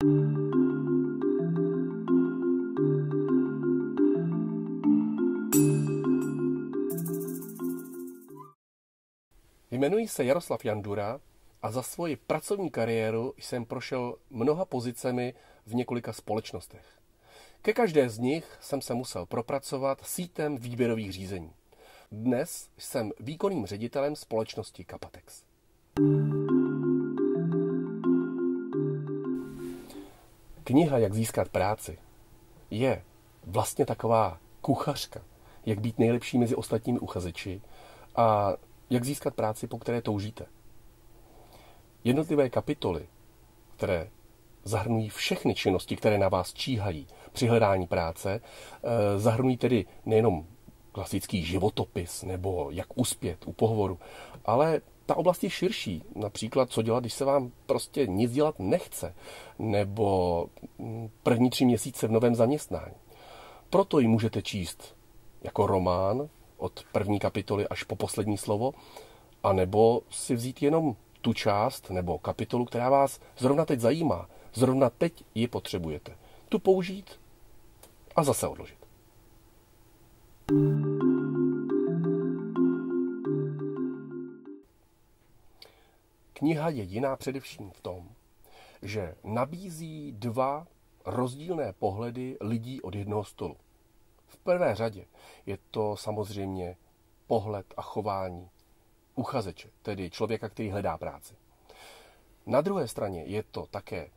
Jmenuji se Jaroslav Jandura a za svoji pracovní kariéru jsem prošel mnoha pozicemi v několika společnostech. Ke každé z nich jsem se musel propracovat sítem výběrových řízení. Dnes jsem výkonným ředitelem společnosti Capatex. Kniha Jak získat práci je vlastně taková kuchařka, jak být nejlepší mezi ostatními uchazeči a jak získat práci, po které toužíte. Jednotlivé kapitoly, které zahrnují všechny činnosti, které na vás číhají při hledání práce, zahrnují tedy nejenom klasický životopis nebo jak uspět u pohovoru, ale ta oblast je širší. Například, co dělat, když se vám prostě nic dělat nechce, nebo první 3 měsíce v novém zaměstnání. Proto ji můžete číst jako román od první kapitoly až po poslední slovo, anebo si vzít jenom tu část nebo kapitolu, která vás zrovna teď zajímá. Zrovna teď ji potřebujete. Tu použít a zase odložit. Kniha je jiná především v tom, že nabízí 2 rozdílné pohledy lidí od jednoho stolu. V prvé řadě je to samozřejmě pohled a chování uchazeče, tedy člověka, který hledá práci. Na druhé straně je to také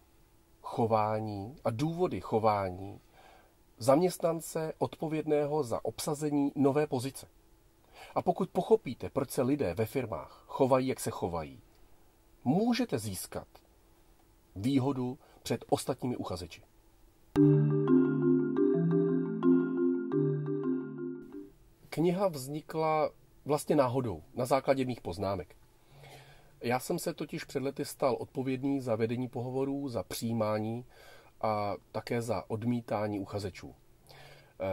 chování a důvody chování zaměstnance odpovědného za obsazení nové pozice. A pokud pochopíte, proč se lidé ve firmách chovají, jak se chovají, můžete získat výhodu před ostatními uchazeči. Kniha vznikla vlastně náhodou, na základě mých poznámek. Já jsem se totiž před lety stal odpovědný za vedení pohovorů, za přijímání a také za odmítání uchazečů.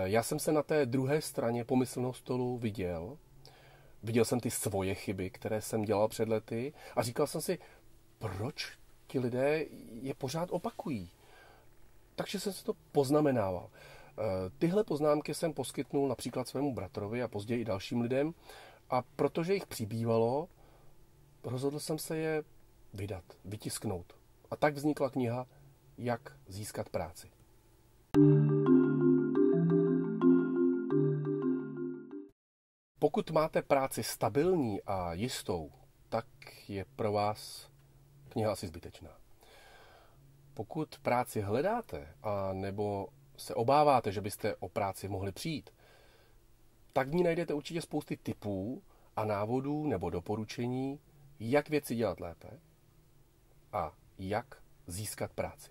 Já jsem se na té druhé straně pomyslného stolu viděl jsem ty svoje chyby, které jsem dělal před lety a říkal jsem si, proč ti lidé je pořád opakují. Takže jsem si to poznamenával. Tyhle poznámky jsem poskytnul například svému bratrovi a později i dalším lidem a protože jich přibývalo, rozhodl jsem se je vydat, vytisknout. A tak vznikla kniha Jak získat práci. Pokud máte práci stabilní a jistou, tak je pro vás kniha asi zbytečná. Pokud práci hledáte a nebo se obáváte, že byste o práci mohli přijít, tak v ní najdete určitě spousty tipů a návodů nebo doporučení, jak věci dělat lépe a jak získat práci.